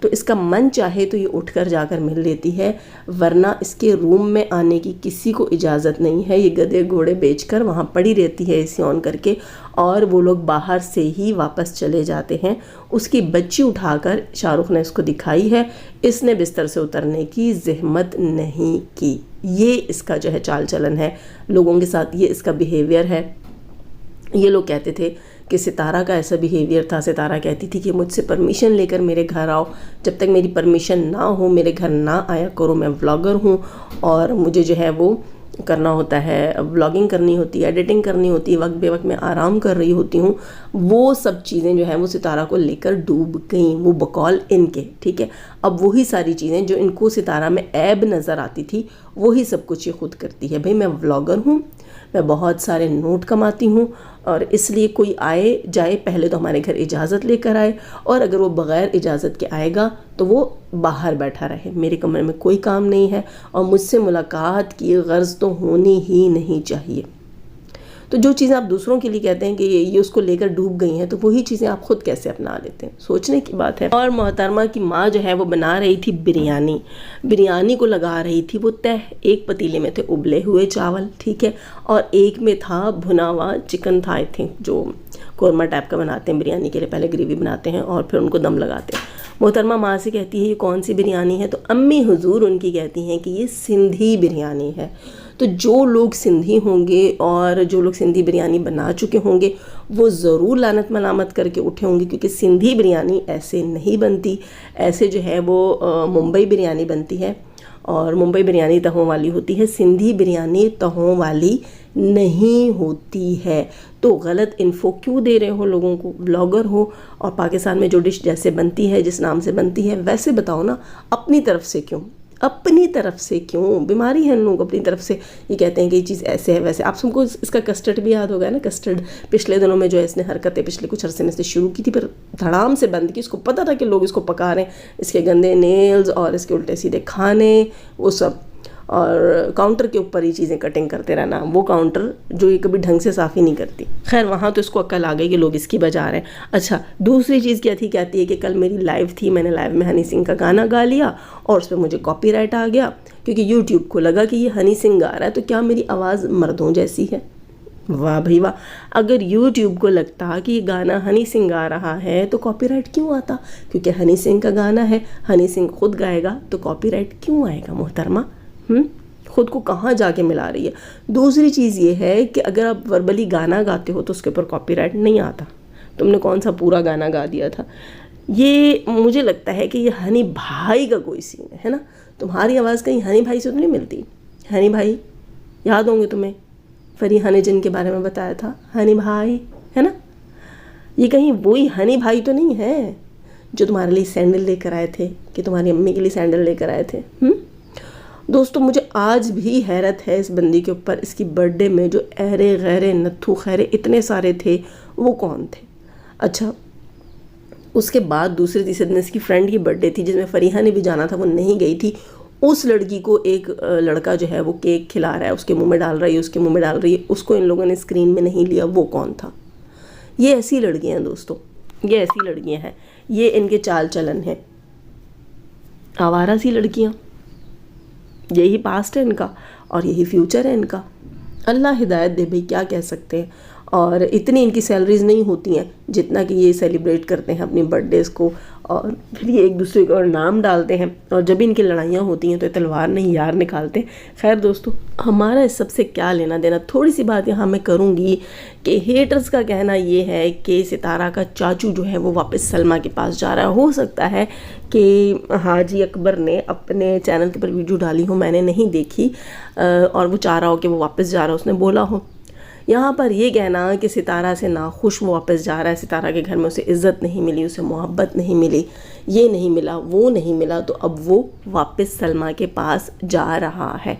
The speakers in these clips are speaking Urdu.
تو اس کا من چاہے تو یہ اٹھ کر جا کر مل لیتی ہے، ورنہ اس کے روم میں آنے کی کسی کو اجازت نہیں ہے۔ یہ گدھے گھوڑے بیچ کر وہاں پڑی رہتی ہے اے سی آن کر کے، اور وہ لوگ باہر سے ہی واپس چلے جاتے ہیں۔ اس کی بچی اٹھا کر شاہ رخ نے اس کو دکھائی ہے، اس نے بستر سے اترنے کی زحمت نہیں کی۔ یہ اس کا جو ہے چال چلن ہے لوگوں کے ساتھ، یہ اس کا بیہیویئر ہے۔ یہ لوگ کہتے تھے کہ ستارہ کا ایسا بیہیویئر تھا، ستارہ کہتی تھی کہ مجھ سے پرمیشن لے کر میرے گھر آؤ، جب تک میری پرمیشن نہ ہو میرے گھر نہ آیا کرو، میں ولاگر ہوں اور مجھے جو ہے وہ کرنا ہوتا ہے، ولاگنگ کرنی ہوتی ہے، ایڈیٹنگ کرنی ہوتی ہے، وقت بے وقت میں آرام کر رہی ہوتی ہوں۔ وہ سب چیزیں جو ہیں وہ ستارہ کو لے کر ڈوب گئیں، وہ بقول ان کے، ٹھیک ہے۔ اب وہی ساری چیزیں جو ان کو ستارہ میں عیب نظر آتی تھی وہی سب کچھ یہ خود کرتی ہے۔ بھئی میں ولاگر ہوں، میں بہت سارے نوٹ کماتی ہوں، اور اس لیے کوئی آئے جائے پہلے تو ہمارے گھر اجازت لے کر آئے، اور اگر وہ بغیر اجازت کے آئے گا تو وہ باہر بیٹھا رہے، میرے کمرے میں کوئی کام نہیں ہے، اور مجھ سے ملاقات کی غرض تو ہونی ہی نہیں چاہیے۔ تو جو چیزیں آپ دوسروں کے لیے کہتے ہیں کہ یہ اس کو لے کر ڈوب گئی ہیں، تو وہی چیزیں آپ خود کیسے اپنا لیتے ہیں، سوچنے کی بات ہے۔ اور محترمہ کی ماں جو ہے وہ بنا رہی تھی بریانی کو لگا رہی تھی وہ تہ۔ ایک پتیلے میں تھے ابلے ہوئے چاول، ٹھیک ہے، اور ایک میں تھا بھنا ہوا چکن تھا، آئی تھنک جو قورمہ ٹائپ کا بناتے ہیں بریانی کے لیے، پہلے گریوی بناتے ہیں اور پھر ان کو دم لگاتے ہیں۔ محترمہ ماں سے کہتی ہے یہ کون سی بریانی ہے، تو امی حضور ان کی کہتی ہیں کہ یہ سندھی بریانی ہے۔ تو جو لوگ سندھی ہوں گے اور جو لوگ سندھی بریانی بنا چکے ہوں گے وہ ضرور لعنت ملامت کر کے اٹھے ہوں گے، کیونکہ سندھی بریانی ایسے نہیں بنتی، ایسے جو ہے وہ ممبئی بریانی بنتی ہے، اور ممبئی بریانی تہوں والی ہوتی ہے، سندھی بریانی تہوں والی نہیں ہوتی ہے۔ تو غلط انفو کیوں دے رہے ہو لوگوں کو؟ بلاگر ہو اور پاکستان میں جو ڈش جیسے بنتی ہے، جس نام سے بنتی ہے ویسے بتاؤ نا، اپنی طرف سے کیوں؟ اپنی طرف سے کیوں؟ بیماری ہے ان لوگوں کو اپنی طرف سے، یہ کہتے ہیں کہ یہ چیز ایسے ہے ویسے۔ آپ سب کو اس کا کسٹرڈ بھی یاد ہوگا نا، کسٹرڈ پچھلے دنوں میں جو ہے اس نے حرکتیں پچھلے کچھ عرصے میں سے شروع کی تھی، پھر دھڑام سے بند کی۔ اس کو پتہ تھا کہ لوگ اس کو پکا رہے ہیں، اس کے گندے نیلز اور اس کے الٹے سیدھے کھانے وہ سب، اور کاؤنٹر کے اوپر ہی چیزیں کٹنگ کرتے رہنا، وہ کاؤنٹر جو یہ کبھی ڈھنگ سے صاف ہی نہیں کرتی۔ خیر وہاں تو اس کو عقل آ گئی کہ لوگ اس کی بجا رہے ہیں۔ اچھا دوسری چیز کیا تھی، کہتی ہے کہ کل میری لائیو تھی، میں نے لائیو میں ہنی سنگھ کا گانا گا لیا اور اس پہ مجھے کاپی رائٹ آ گیا، کیونکہ یوٹیوب کو لگا کہ یہ ہنی سنگھ گا رہا ہے تو کیا میری آواز مردوں جیسی ہے؟ واہ بھائی واہ! اگر یوٹیوب کو لگتا کہ یہ گانا ہنی سنگھ گا رہا ہے تو کاپی رائٹ کیوں آتا؟ کیونکہ ہنی سنگھ کا گانا ہے، ہنی سنگھ خود گائے گا تو کاپی رائٹ کیوں آئے گا محترمہ؟ خود کو کہاں جا کے ملا رہی ہے۔ دوسری چیز یہ ہے کہ اگر آپ وربلی گانا گاتے ہو تو اس کے اوپر کاپی رائٹ نہیں آتا، تم نے کون سا پورا گانا گا دیا تھا۔ یہ مجھے لگتا ہے کہ یہ ہنی بھائی کا کوئی سین ہے نا، تمہاری آواز کہیں ہنی بھائی سے تو نہیں ملتی؟ ہنی بھائی یاد ہوں گے تمہیں، فریحہ نے جن کے بارے میں بتایا تھا، ہنی بھائی ہے نا، یہ کہیں وہی ہنی بھائی تو نہیں ہے جو تمہارے لیے سینڈل لے کر آئے تھے، کہ تمہاری امی کے لیے سینڈل لے کر آئے تھے؟ دوستو مجھے آج بھی حیرت ہے اس بندی کے اوپر، اس کی برتھ ڈے میں جو ایرے غیرے نتھو خیرے اتنے سارے تھے وہ کون تھے؟ اچھا اس کے بعد دوسرے تیسرے دن اس کی فرینڈ کی برتھ ڈے تھی جس میں فریحہ نے بھی جانا تھا، وہ نہیں گئی تھی۔ اس لڑکی کو ایک لڑکا جو ہے وہ کیک کھلا رہا ہے، اس کے منہ میں ڈال رہی ہے، اس کے منہ میں ڈال رہی ہے، اس کو ان لوگوں نے اسکرین میں نہیں لیا، وہ کون تھا؟ یہ ایسی لڑکیاں ہیں دوستو، یہ ایسی لڑکیاں ہیں، یہ ان کے چال چلن ہیں، آوارہ سی لڑکیاں۔ یہی پاسٹ ہے ان کا اور یہی فیوچر ہے ان کا، اللہ ہدایت دے بھئی، کیا کہہ سکتے ہیں۔ اور اتنی ان کی سیلریز نہیں ہوتی ہیں جتنا کہ یہ سیلیبریٹ کرتے ہیں اپنی برتھ ڈیز کو، اور پھر یہ ایک دوسرے کو نام ڈالتے ہیں، اور جب ان کی لڑائیاں ہوتی ہیں تو تلوار نہیں یار نکالتے۔ خیر دوستو ہمارا اس سب سے کیا لینا دینا؟ تھوڑی سی بات یہاں میں کروں گی کہ ہیٹرز کا کہنا یہ ہے کہ ستارہ کا چاچو جو ہے وہ واپس سلمیٰ کے پاس جا رہا ہے۔ ہو سکتا ہے کہ حاجی اکبر نے اپنے چینل کے پر ویڈیو ڈالی ہو، میں نے نہیں دیکھی، اور وہ چاہ رہا ہو کہ وہ واپس جا رہا ہو، اس نے بولا ہو۔ یہاں پر یہ کہنا کہ ستارہ سے ناخوش وہ واپس جا رہا ہے، ستارہ کے گھر میں اسے عزت نہیں ملی، اسے محبت نہیں ملی، یہ نہیں ملا، وہ نہیں ملا، تو اب وہ واپس سلمیٰ کے پاس جا رہا ہے۔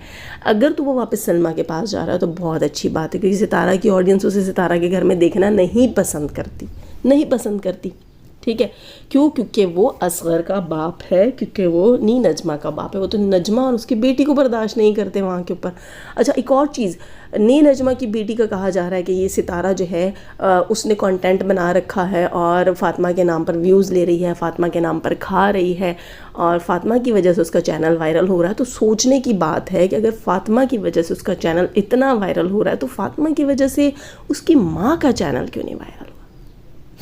اگر تو وہ واپس سلمیٰ کے پاس جا رہا ہے تو بہت اچھی بات ہے، کیونکہ ستارہ کی آڈینس اسے ستارہ کے گھر میں دیکھنا نہیں پسند کرتی، ٹھیک ہے. کیوں؟ کیونکہ وہ اصغر کا باپ ہے، کیونکہ وہ نی نجمہ کا باپ ہے. وہ تو نجمہ اور اس کی بیٹی کو برداشت نہیں کرتے وہاں کے اوپر. اچھا ایک اور چیز، نی نجمہ کی بیٹی کا کہا جا رہا ہے کہ یہ ستارہ جو ہے اس نے کانٹینٹ بنا رکھا ہے اور فاطمہ کے نام پر ویوز لے رہی ہے، فاطمہ کے نام پر کھا رہی ہے اور فاطمہ کی وجہ سے اس کا چینل وائرل ہو رہا ہے. تو سوچنے کی بات ہے کہ اگر فاطمہ کی وجہ سے اس کا چینل اتنا وائرل ہو رہا ہے تو فاطمہ کی وجہ سے اس کی ماں کا چینل کیوں نہیں وائرل ہوا؟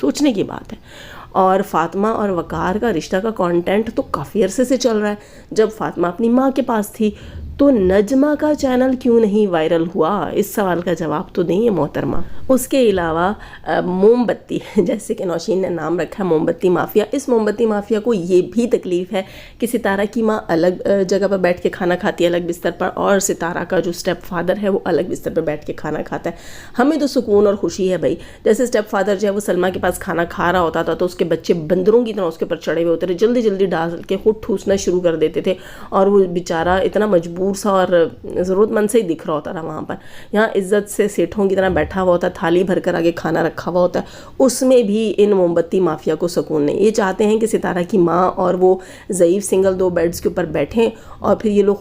سوچنے کی بات ہے. اور فاطمہ اور وقار کا رشتہ کا کانٹینٹ تو کافی عرصے سے چل رہا ہے. جب فاطمہ اپنی ماں کے پاس تھی تو نجمہ کا چینل کیوں نہیں وائرل ہوا؟ اس سوال کا جواب تو دیں یہ محترمہ. اس کے علاوہ موم بتی، جیسے کہ نوشین نے نام رکھا ہے موم بتی مافیا، اس موم بتی مافیا کو یہ بھی تکلیف ہے کہ ستارہ کی ماں الگ جگہ پر بیٹھ کے کھانا کھاتی ہے، الگ بستر پر، اور ستارہ کا جو اسٹیپ فادر ہے وہ الگ بستر پر بیٹھ کے کھانا کھاتا ہے. ہمیں تو سکون اور خوشی ہے بھائی، جیسے اسٹیپ فادر جو ہے وہ سلمہ کے پاس کھانا کھا رہا ہوتا تھا تو اس کے بچے بندروں کی طرح اس کے اوپر چڑھے ہوئے ہوتے تھے، جلدی جلدی ڈال کے خود ٹھوسنا شروع کر دیتے تھے اور وہ بیچارہ اتنا مجبور سا اور ضرورت مند سے ہی دکھ رہا ہوتا تھا وہاں پر. یہاں عزت سے سیٹھوں کی طرح بیٹھا ہوا ہوتا ہے، تھالی بھر کر آگے کھانا رکھا ہوا ہوتا ہے. اس میں بھی ان موم بتی مافیا کو سکون نہیں. یہ چاہتے ہیں کہ ستارہ کی ماں اور وہ ضعیف سنگل 2 بیڈز کے اوپر بیٹھیں اور پھر یہ لوگ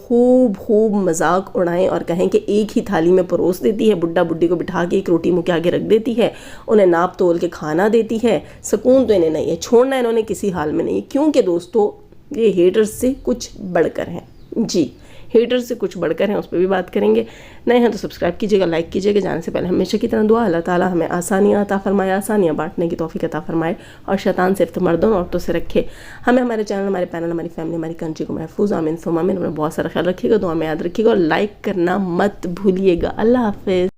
خوب مذاق اڑائیں اور کہیں کہ ایک ہی تھالی میں پروس دیتی ہے، بڈھا بڈھی کو بٹھا کے ایک روٹی منہ کے آگے رکھ دیتی ہے، انہیں ناپ تول کے کھانا دیتی ہے. سکون تو انہیں نہیں ہے، چھوڑنا انہوں نے کسی حال میں نہیں. کیونکہ دوستو یہ ہیٹرز سے کچھ بڑھ کر ہیں. جی ہیٹر سے کچھ بڑھ کر ہیں، اس پہ بھی بات کریں گے. نئے ہیں تو سبسکرائب کیجئے گا، لائک کیجئے گا. جانے سے پہلے ہمیشہ کی طرح دعا، اللہ تعالیٰ ہمیں آسانیاں عطا فرمائے، آسانیاں بانٹنے کی توفیق عطا فرمائے اور شیطان صرف مردوں اور عورتوں سے رکھے. ہمیں ہمارے چینل، ہمارے پینل، ہماری فیملی، ہماری کنٹری کو محفوظ آمین ثم آمین. ہمیں بہت سارا خیال رکھیے گا، دعا میں یاد رکھیے گا اور لائک کرنا مت بھولیے گا. اللہ حافظ.